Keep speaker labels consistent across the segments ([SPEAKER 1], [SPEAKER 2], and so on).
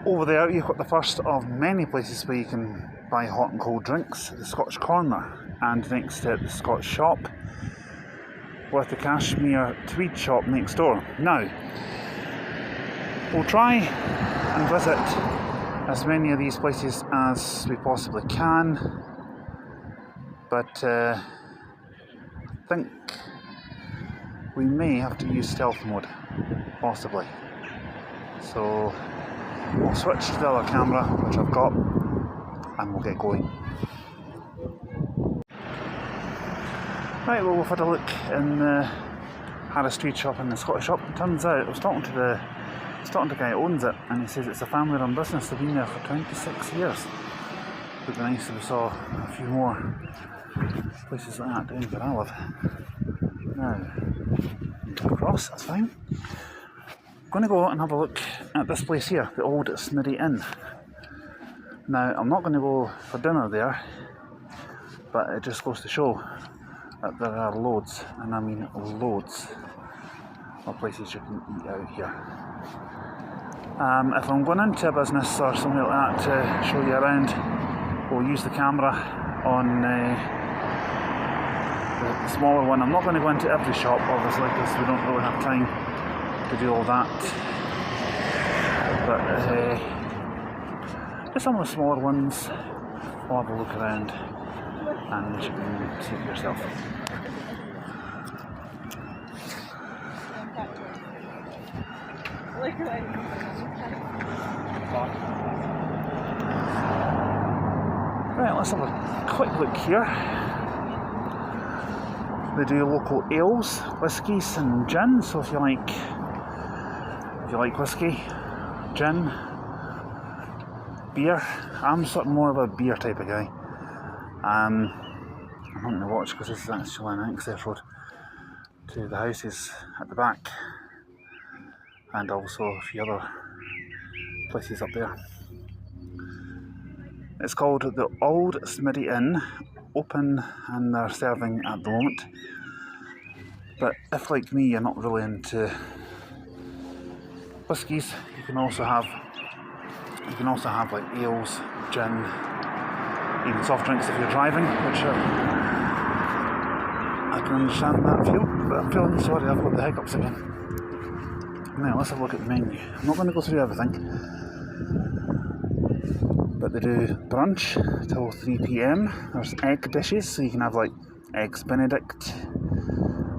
[SPEAKER 1] Over there you've got the first of many places where you can buy hot and cold drinks, the Scotch Corner, and next to it the Scotch Shop, with the Cashmere Tweed Shop next door. Now, we'll try and visit as many of these places as we possibly can, but I think we may have to use stealth mode, possibly. So we'll switch to the other camera, which I've got, and we'll get going. Right, well, we've had a look in the Harris Tweed Shop and the Scottish Shop. It turns out I was talking to the guy who owns it, and he says it's a family-run business. They've been there for 26 years. It would be nice if we saw a few more places like that down where I live. Now, go across, that's fine. I'm going to go and have a look at this place here, the old Smitty Inn. Now, I'm not going to go for dinner there, but it just goes to show that there are loads, and I mean loads, of places you can eat out here. If I'm going into a business or something like that to show you around, we'll use the camera on the smaller one. I'm not going to go into every shop, obviously, because we don't really have time to do all that. But just some of the smaller ones, we'll have a look around and you can see it yourself. Right, let's have a quick look here. They do local ales, whiskies and gin, so if you like whiskey, gin, beer. I'm sort of more of a beer type of guy. I'm not going to watch because this is actually an access road to the houses at the back, and also a few other places up there. It's called the Old Smitty Inn, open, and they're serving at the moment. But if, like me, you're not really into whiskies, you can also have like ales, gin, even soft drinks if you're driving, which I can understand that feel, but I'm feeling sorry, I've got the hiccups again. Now let's have a look at the menu. I'm not going to go through everything, but they do brunch till 3 PM. There's egg dishes, so you can have like eggs Benedict.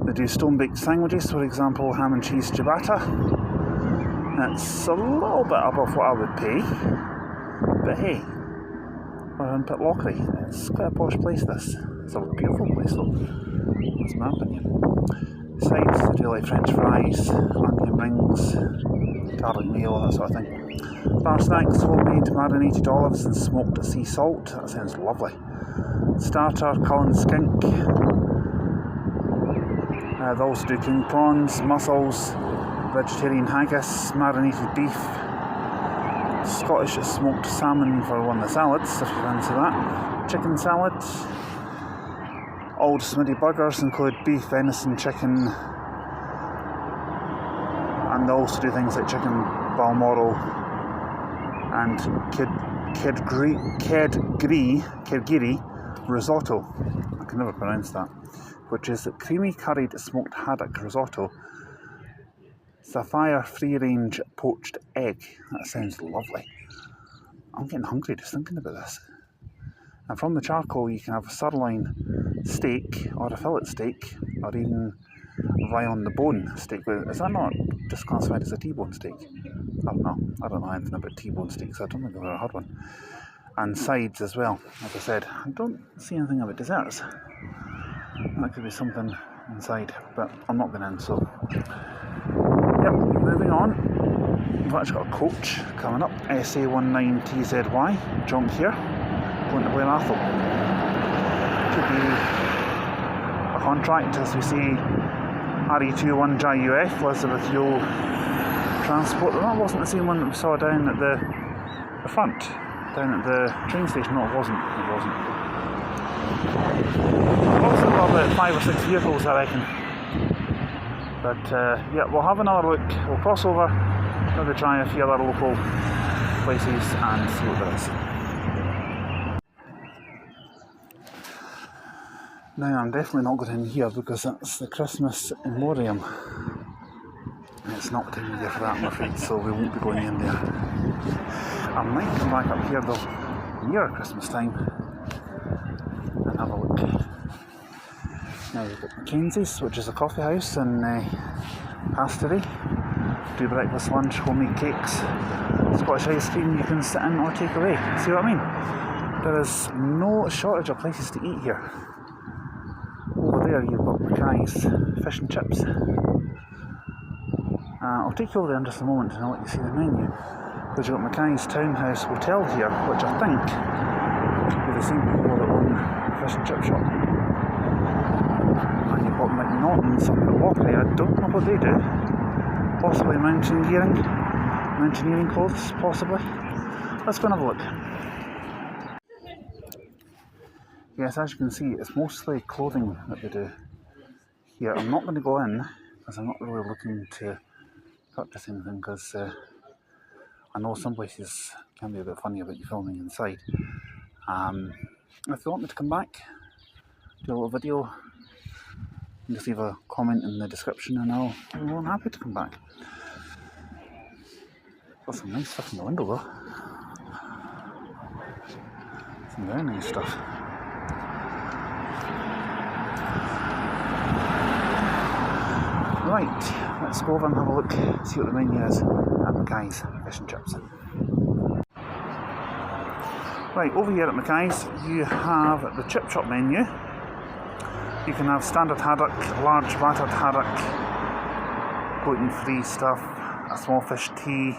[SPEAKER 1] They do stone baked sandwiches, for example ham and cheese ciabatta. That's a little bit above what I would pay, but hey, we're in Pitlochery. It's quite a posh place, this. It's a beautiful place though, that's my opinion. Sides, they do like french fries, onion rings, garlic mayo, that sort of thing. Bar snacks, homemade marinated olives and smoked sea salt. That sounds lovely. Starter, Cullen skink. They also do king prawns, mussels, vegetarian haggis, marinated beef, Scottish smoked salmon for one of the salads, if you fancy that. Chicken salad. Old Smitty burgers include beef, venison, chicken, and they also do things like chicken balmoral and kedgiri risotto. I can never pronounce that, which is a creamy curried smoked haddock risotto. Sapphire free range poached egg. That sounds lovely. I'm getting hungry just thinking about this. And from the charcoal you can have a sirloin steak or a fillet steak, or even rye on the bone steak. Is that not just classified as a T-bone steak? I don't know anything about T-bone steaks, so I don't think I've ever had one. And sides as well. As I said, I don't see anything about desserts. That could be something inside, but I'm not going in, so yep, moving on. We've actually got a coach coming up, SA19TZY, junk here, going to Blair Athol. Could be a contract, as we see RE21JUF, Elizabeth Yule Transport. That wasn't the same one that we saw down at the front, down at the train station. No, it wasn't. Also got about 5 or 6 vehicles, I reckon. But yeah, we'll have another look. We'll cross over, maybe try a few other local places and see what there is. Now I'm definitely not going in here because that's the Christmas Memoriam. It's not time of year for that, I'm afraid, so we won't be going in there. I might come back up here though, near Christmas time, and have a look. Now we've got Mackenzie's, which is a coffee house in Pastory. Do breakfast, lunch, homemade cakes, Scottish ice cream you can sit in or take away. See what I mean? There is no shortage of places to eat here. Over there you've got Mackay's fish and chips. I'll take you over there in just a moment and I'll let you see the menu. Because you've got Mackay's Townhouse Hotel here, which I think are the same people that own the fish and chip shop. And you've got McNaughton's up at Walkley. I don't know what they do. Possibly mountaineering clothes, possibly. Let's go and have a look. Yes, as you can see, it's mostly clothing that they do here. I'm not going to go in because I'm not really looking to purchase anything because I know some places can be a bit funny about you filming inside. If you want me to come back, do a little video, just leave a comment in the description and I'll be more than happy to come back. Got some nice stuff in the window though. Some very nice stuff. Right, let's go over and have a look, see what the menu is at Mackay's Fish and Chips. Right, over here at Mackay's you have the chip shop menu. You can have standard haddock, large battered haddock, gluten-free stuff, a small fish tea,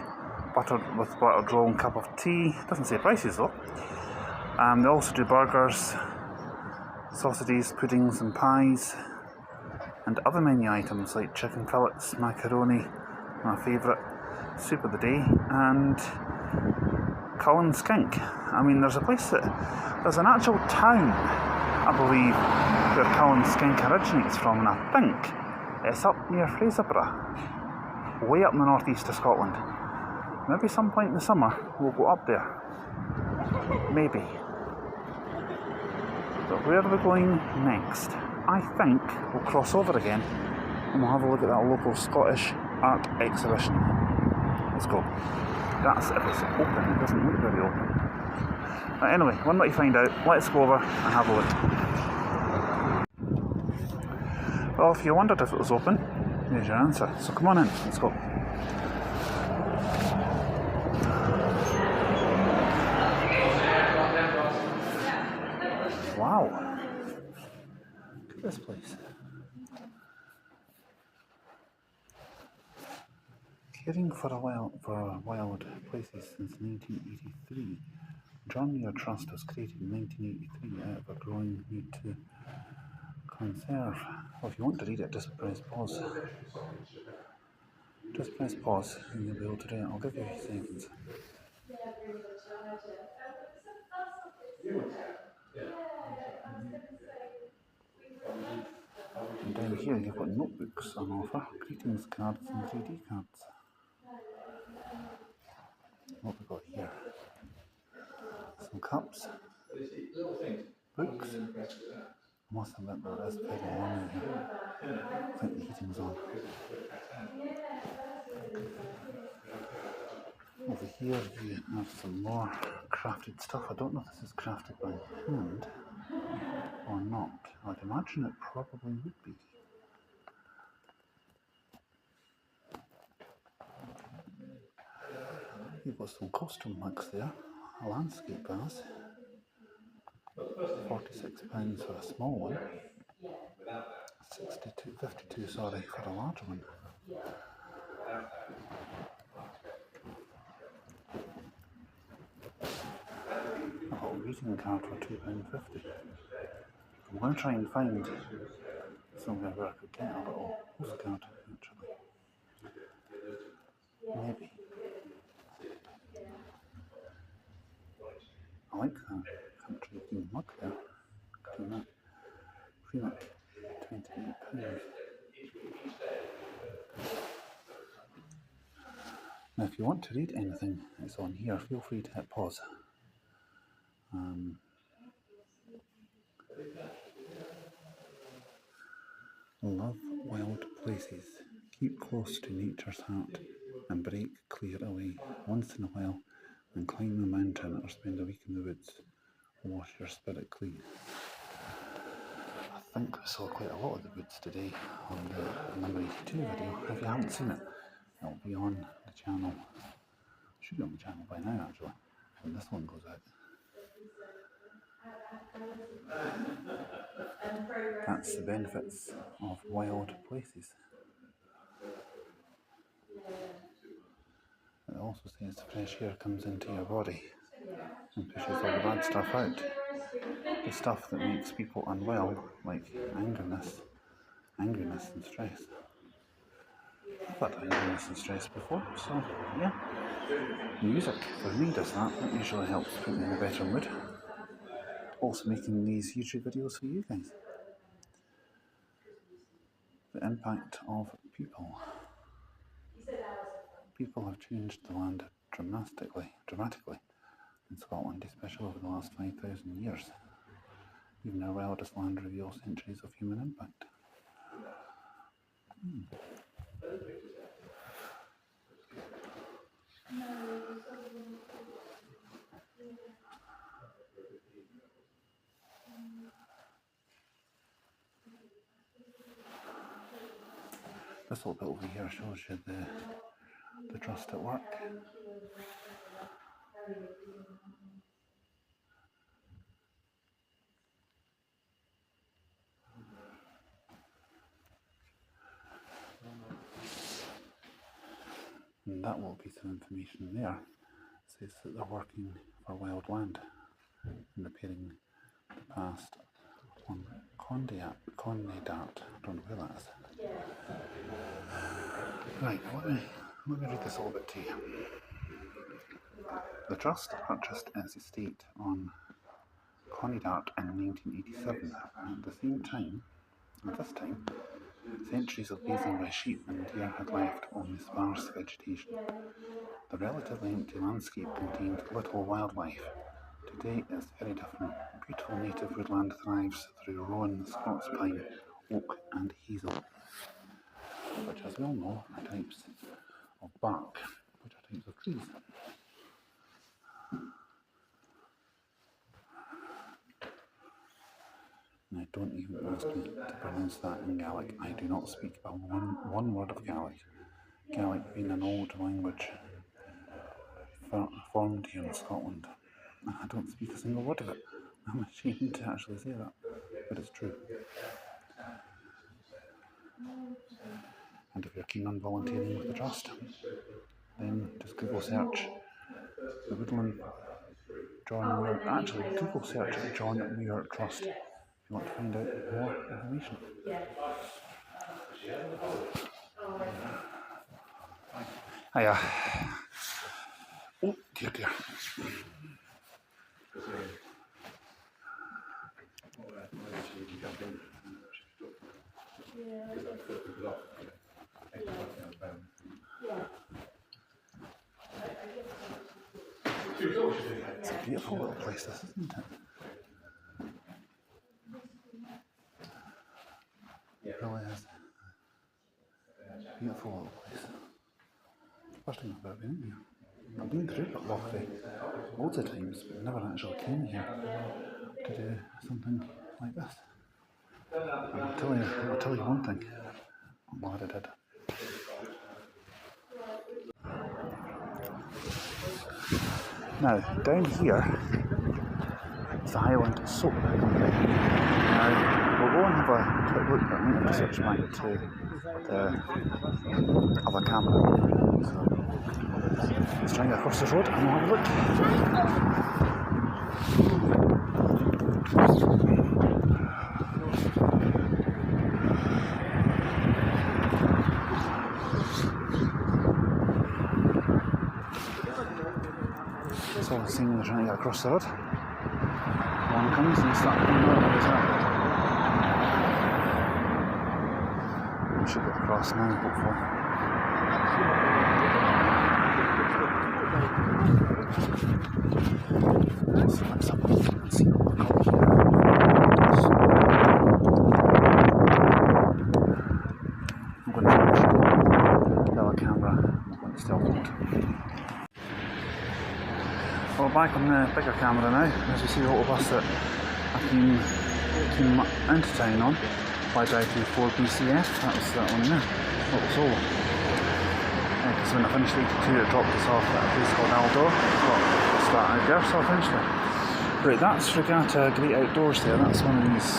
[SPEAKER 1] buttered with buttered roll and cup of tea. Doesn't say prices though. They also do burgers, sausages, puddings and pies, and other menu items like chicken fillets, macaroni, my favourite, soup of the day, and Cullen skink. I mean, there's an actual town, I believe, where Cullen skink originates from, and I think it's up near Fraserburgh, way up in the northeast of Scotland. Maybe some point in the summer we'll go up there. Maybe. But where are we going next? I think we'll cross over again and we'll have a look at that local Scottish art exhibition. Let's go. That's if it's open, it doesn't look very open. But anyway, we'll let you find out. Let's go over and have a look. Well, if you wondered if it was open, here's your answer. So come on in, let's go. Wow. Look at this place. Caring for wild places since 1983. John Muir Trust was created in 1983 out of a growing need to conserve. Well, if you want to read it, just press pause. Just press pause and you'll be able to do it. I'll give you a few seconds. And down here you've got notebooks on offer, greetings cards and 3D cards. What have we got here? Some cups, books. I must admit there is very warm in here. I think the heating's on. Over here you have some more crafted stuff. I don't know if this is crafted by hand or not. I'd imagine it probably would be. You've got some costume mugs there, a landscape vase, £46 for a small one, 52 sorry, for a larger one. A little greeting card for £2.50. I'm going to try and find somewhere where I could get a little postcard, actually. Maybe. I like that country themed mug there. Look at that. Free mug, £28. Now if you want to read anything that's on here, feel free to hit pause. Love wild places. Keep close to nature's heart and break clear away once in a while and climb a mountain or spend a week in the woods. Wash your spirit clean. I think we saw quite a lot of the woods today on the number 82 video. If you haven't seen it, it'll be on the channel. It should be on the channel by now actually, when this one goes out. That's the benefits of wild places. It also says fresh air comes into your body and pushes all the bad stuff out. The stuff that makes people unwell, like angerness and stress. I've had angerness and stress before, so yeah. Music for me does that. It usually helps put me in a better mood. Also making these YouTube videos for you guys. The impact of people. People have changed the land dramatically in Scotland, especially over the last 5,000 years. Even our wildest land reveals centuries of human impact. This little bit over here shows you the trust at work. And that little piece of information there says that they're working for wild land and repairing the past on Condart. I don't know where that is. Right, let me read this a little bit to you. The Trust purchased its estate on Condart in 1987. At this time, centuries of grazing by sheep and deer had left only sparse vegetation. The relatively empty landscape contained little wildlife. Today it's very different. Beautiful native woodland thrives through rowan, Scots pine, oak and hazel, which, as we all know, are types of bark, which are types of trees. Now don't even ask me to pronounce that in Gaelic. I do not speak one word of Gaelic. Gaelic being an old language formed here in Scotland. I don't speak a single word of it. I'm ashamed to actually say that, but it's true. And if you're keen on volunteering with the Trust, then just Google search the Woodland John Muir. Actually, Google search John Muir Trust if you want to find out more information. Hiya. Oh, dear. It's a beautiful little place, this, isn't it? It really is. Beautiful little place. First time I've ever been in here. I've been through Pitlochery loads of times, but never actually came here to do something like this. And I'll tell you one thing, I'm glad I did. Now, down here is the Highland Soap Company. Now, we'll go and have a quick look, but I might have to switch back to the other camera. So, let's try and get across this road and we'll have a look. So we're seeing they're trying to get across the road. One comes and starts coming over as well. We should get across now, hopefully. Well, back on the bigger camera now, as you see the little bus that I came into town on by drive through 4 BCF. That was that one there, little solo. Because when I finished 82 it dropped us off at a place called Aldor. What's that out there, so I finished it. Right, that's Regatta Great Outdoors there, that's one of these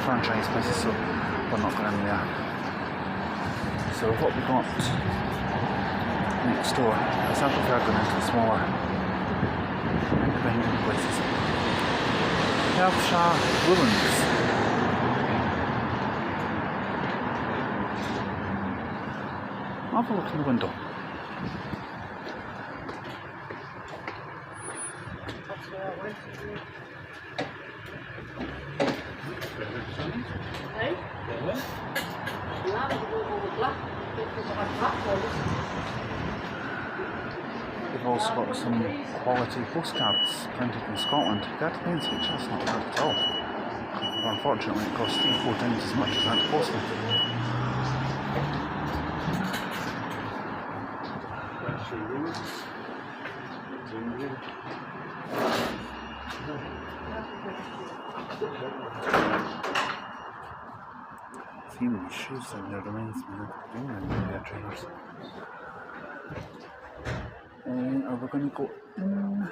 [SPEAKER 1] franchise places, so we're not going in there. So what we got next door is I prefer going into the smaller independent places. Perthshire Woolens. Have a look in the window. They've also got some quality postcards printed in Scotland. That depends, which that's not bad at all. But unfortunately it costs 3-4 times as much as that to post them. Seeing these shoes in there reminds me of doing their trainers. Are we going to go in?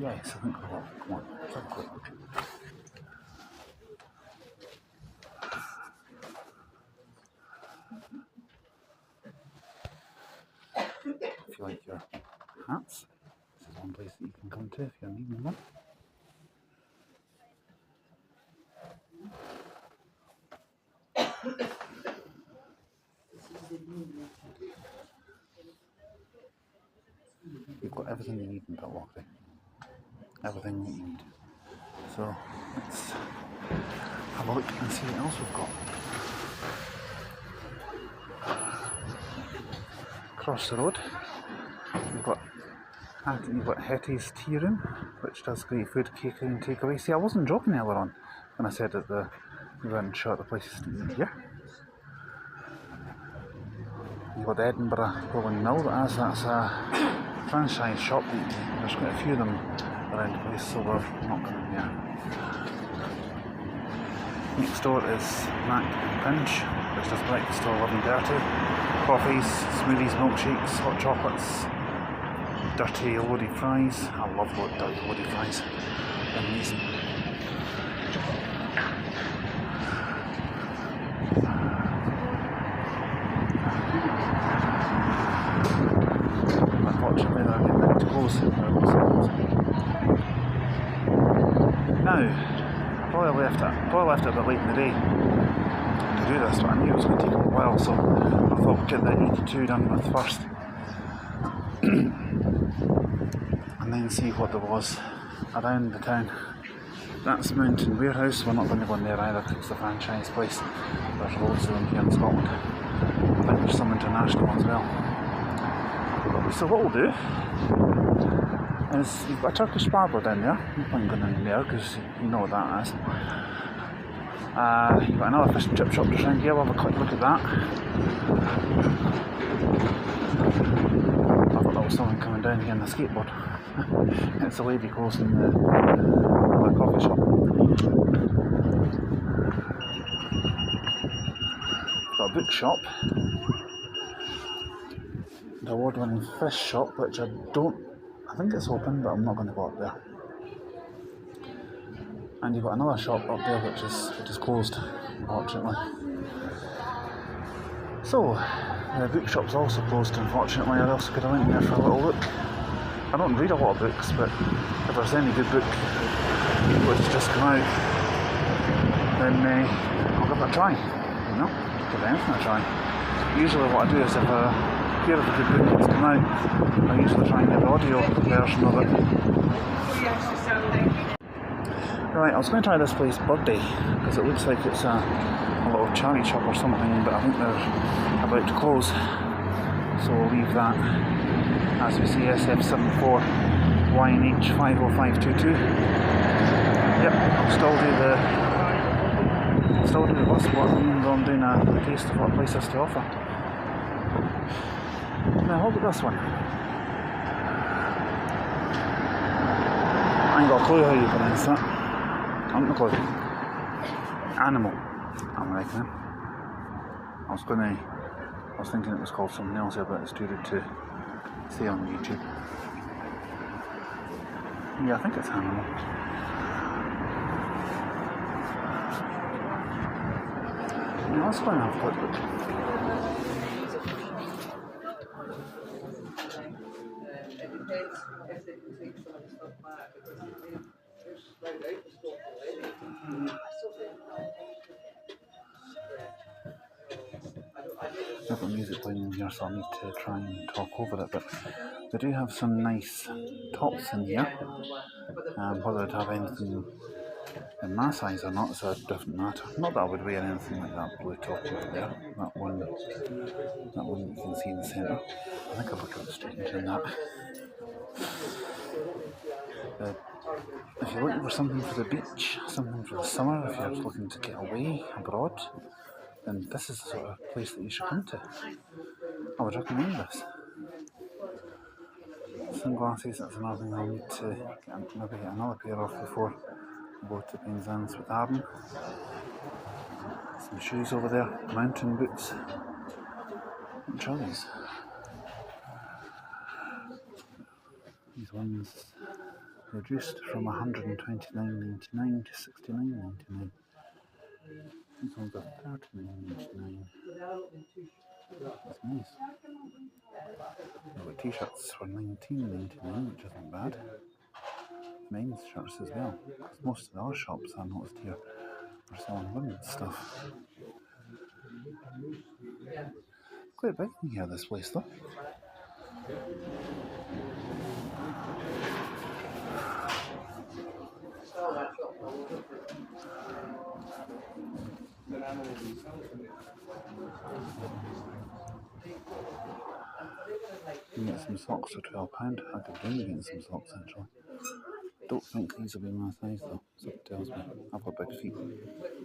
[SPEAKER 1] Yes, I think we will. Come on, let's have a quick look. If you like your hats, this is one place that you can come to if you're needing one. You've got everything you need in Pitlochery. Everything that you need. So let's have a look and see what else we've got. Across the road, you've got Hetty's Tea Room, which does great food, catering and takeaway. See, I wasn't joking earlier on when I said that we weren't sure the places to eat here. You've got the Edinburgh Rolling Mill, that's a franchise shop. There's quite a few of them around the place, so we're not going in there. Next door is Mac and Pinch, which does breakfast till 11:30. Coffees, smoothies, milkshakes, hot chocolates, dirty loaded fries. I love dirty loaded fries. Amazing. Unfortunately, they're getting ready to close. Now, I probably left it a bit late in the day to do this, but I knew it was going to take a while, so I thought we'd get the 82 done with first. And then see what there was around the town. That's Mountain Warehouse. We're not going to go in there either because it's a franchise place. There's loads of them here in Scotland. I think there's some international as well. So what we'll do is, you've got a Turkish barber down there. No point going in there because you know what that is. You've got another fish and chip shop just around here. We'll have a quick look at that. I thought that was someone coming down here on the skateboard. It's a lady closing the coffee shop. Got a bookshop. The award-winning fish shop, which I think it's open, but I'm not going to go up there. And you've got another shop up there which is closed, unfortunately. So the bookshop's also closed, unfortunately. I also could have went in there for a little look. I don't read a lot of books, but if there's any good book which has just come out, then I'll give it a try. You know, give anything a try. Usually what I do is if I hear of a good book that's come out, I usually try and get the audio version of it. Right, I was going to try this place, Birdie, because it looks like it's a little charity shop or something, but I think they're about to close. So we'll leave that. As we see, SF74YNH50522. Yep, I'll still do the bus, but I'm doing a taste of what the place has to offer. Now look at this one. I ain't got a clue how you pronounce that. I haven't a clue. Animal, I'm reckoning. I was thinking it was called something else here, but it's too good to see on YouTube. Yeah, I think it's animal. Yeah, let's go and have a quick look. I've got music playing in here, so I'll need to try and talk over it, but they do have some nice tops in here. Whether I'd have anything in my size or not is a different matter. Not that I would wear anything like that blue top over there. That one you can see in the centre. I think I've looked at the street and doing that. If you're looking for something for the beach, something for the summer, if you're looking to get away abroad, then this is the sort of place that you should come to. I would recommend this. Sunglasses, that's another thing I'll need to maybe get another pair of before I go to Penzance with Arden. Some shoes over there, mountain boots. What are these? These ones reduced from $129.99 to $69.99. These ones are $39.99. That's nice. I've got t-shirts for $19.99, which isn't bad. Men's shirts as well, because most of the other shops I noticed here are selling women's stuff. Quite big in here, this place though. You can get some socks for £12. I could really get some socks actually. Don't think these will be my size though, so it tells me. I've got big feet.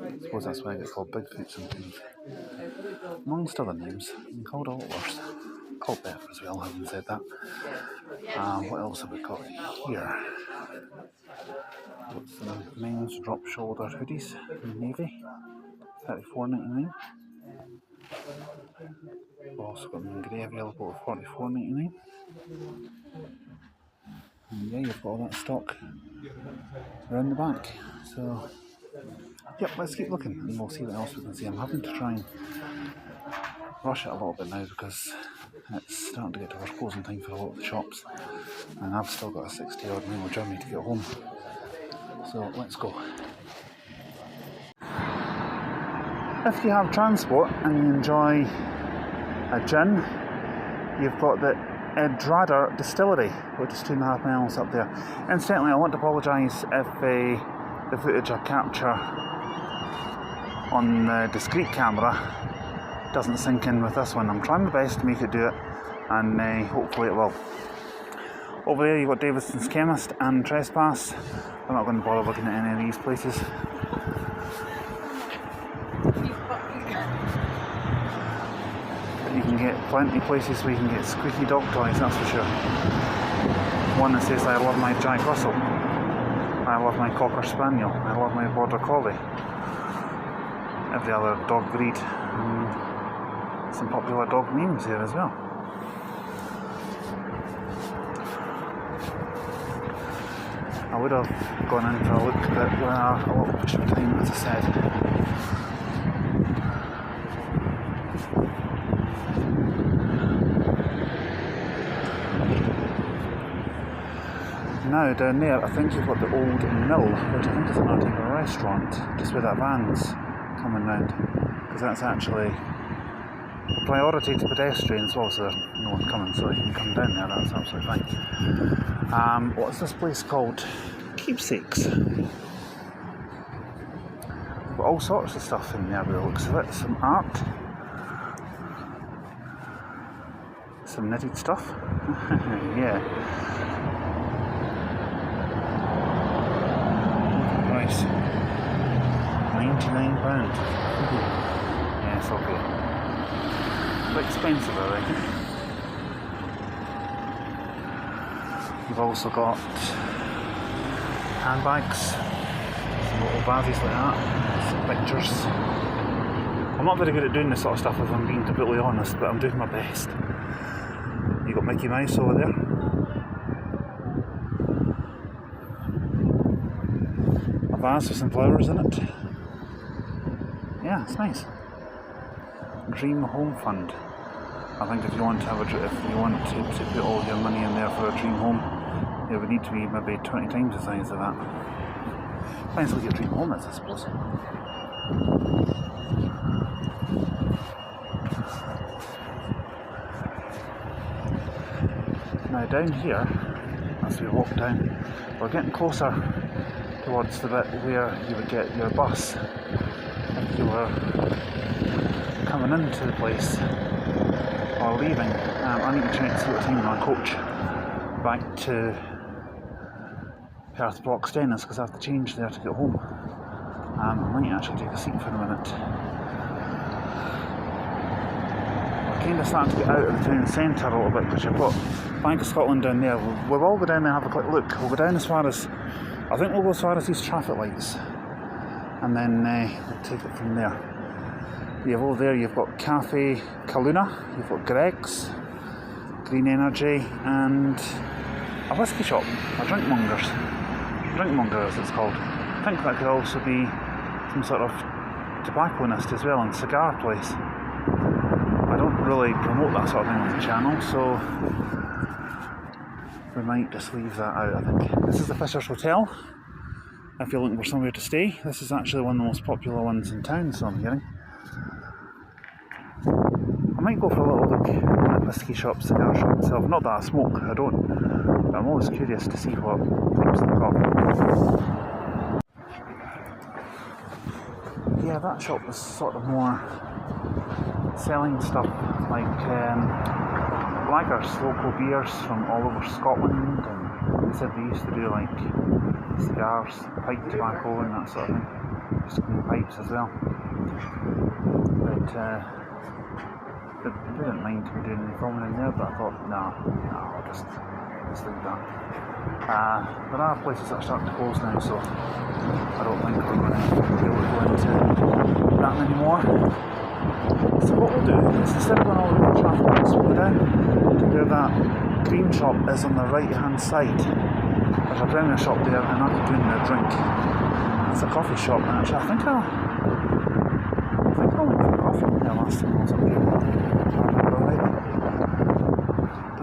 [SPEAKER 1] I suppose that's why I get called Bigfoot sometimes. Amongst other names, I'm called a lot worse. Called better as well, having said that. What else have we got here? Got some men's drop shoulder hoodies in navy, $34.99. We've also got them in grey available at $44.99. And yeah, you've got all that stock around the back. So, yep, let's keep looking and we'll see what else we can see. I'm having to try and rush it a little bit now because it's starting to get towards closing time for a lot of the shops. And I've still got a 60-odd mile journey to get home. So, let's go. If you have transport and you enjoy a gin, you've got the Edrada Distillery, which is 2.5 miles up there. Incidentally, I want to apologise if the footage I capture on the discreet camera doesn't sync in with this one. I'm trying my best to make it do it, and hopefully it will. Over there you've got Davidson's Chemist and Trespass. I'm not going to bother looking at any of these places. You can get plenty of places where you can get squeaky dog toys, that's for sure. One that says I love my Jack Russell, I love my Cocker Spaniel, I love my Border Collie, every other dog breed, and some popular dog names here as well. I would have gone in for a look, but we're a little pushed for time, as I said. Now down there, I think you've got the Old Mill, which I think is another type of restaurant, just where that van's coming round, because that's actually a priority to pedestrians. Well, so there's no one coming, so you can come down there, that's absolutely fine. What's this place called? Keepsakes. Got all sorts of stuff in there by the looks of it. Some art, some knitted stuff. Yeah. Price £99. Yes, okay. Quite expensive, I reckon. You've also got handbags, some little vases like that, some pictures. I'm not very good at doing this sort of stuff if I'm being completely honest, but I'm doing my best. You've got Mickey Mouse over there. A vase with some flowers in it. Yeah, it's nice. Dream Home Fund. I think if you want to have if you want to put all your money in there for a dream home, it would need to be maybe 20 times the size of that. Depends what your dream home is, I suppose. Now down here, as we walk down, we're getting closer towards the bit where you would get your bus if you were coming into the place or leaving. I need to check to see what time my coach back to Perth Broxton is, because I have to change there to get home. I might actually take a seat for a minute. We're kind of starting to get out of the town centre a little bit, because you've got Bank of Scotland down there. We'll all go down there and have a quick look. We'll go down as far as, I think we'll go as far as these traffic lights, and then we'll take it from there. You have over there, you've got Cafe Kaluna, you've got Greg's, Green Energy, and a whisky shop, a drinkmonger as it's called. I think that could also be some sort of tobacconist as well, and cigar place. I don't really promote that sort of thing on the channel, so we might just leave that out, I think. This is the Fisher's Hotel, if you're looking for somewhere to stay. This is actually one of the most popular ones in town, so I'm hearing. I might go for a little look at the whisky shop, cigar shop itself. Not that I smoke, I don't, but I'm always curious to see what types they've got. Yeah, that shop was sort of more selling stuff like lagers, local beers from all over Scotland, and they said they used to do like cigars, pipe tobacco and that sort of thing, just clean pipes as well. But they didn't mind me doing any filming in there, but I thought, no, I'll just leave that. There are places that are starting to close now, so I don't think we're going to be able to go into that anymore. So what we'll do is, instead of going all the way to traffic lights, we'll go down to where that green shop is on the right hand side. There's a premier shop there, and I'm doing a drink. It's a coffee shop, and actually I think I went for coffee in there last time I was up here.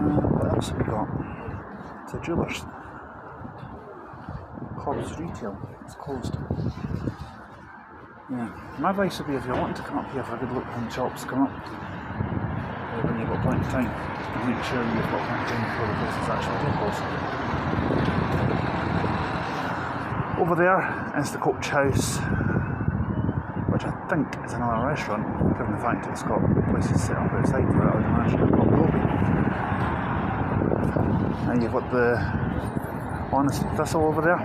[SPEAKER 1] What else have we got? It's a jeweller's. Cobb's Retail. It's closed. Yeah. My advice would be, if you're wanting to come up here for a good look in shops, come up when you've got plenty of time, and make sure you've got plenty of time before the places actually do close. Over there is the Coach House, which I think is another restaurant, given the fact it's got places set up outside for it. I would imagine it probably will be. Now you've got the Honest Thistle over there.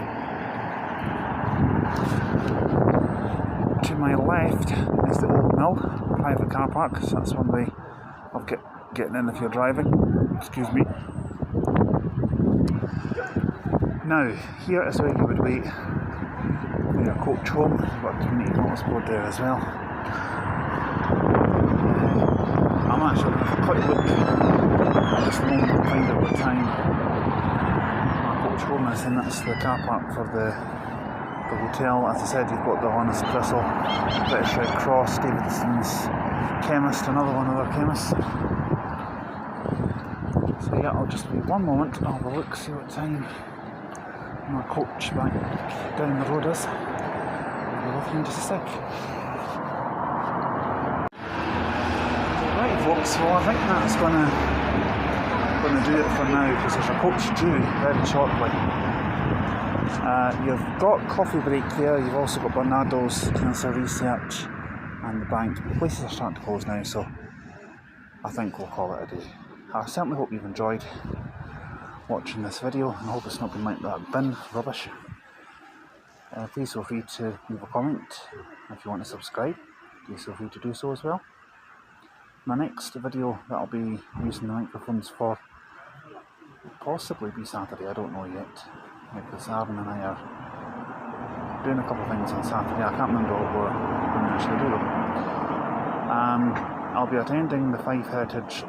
[SPEAKER 1] To my left is the Old Mill private car park, so that's one way of getting in if you're driving. Excuse me. Now, here is where you would wait for your coach home. You've got a community notice board there as well. I'm actually going to have a quick look at this moment and find out what time my coach home is, and that's the car park for the hotel. As I said, you've got the Honest Thistle, British Red Cross, Davidson's Chemist, another one of their chemists. So yeah, I'll just wait one moment, I'll have a look, see what time my coach back down the road is. I'll be with you in just a sec. Right folks, well I think that's going to do it for now, because there's a coach due very shortly. You've got Coffee Break there, you've also got Bernardo's, Cancer Research and the bank. The places are starting to close now, so I think we'll call it a day. I certainly hope you've enjoyed watching this video, and I hope it's not been like that bin rubbish. Please feel free to leave a comment. If you want to subscribe, please feel free to do so as well. My next video that I'll be using the microphones for possibly be Saturday, I don't know yet, because Aaron and I are doing a couple of things on Saturday. I can't remember what we're going to actually do though. I'll be attending the Fife Heritage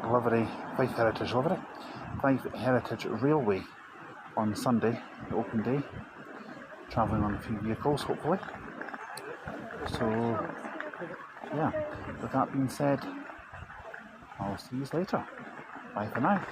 [SPEAKER 1] Railway on Sunday, the open day, travelling on a few vehicles hopefully. So yeah, with that being said, I'll see you later. Bye for now.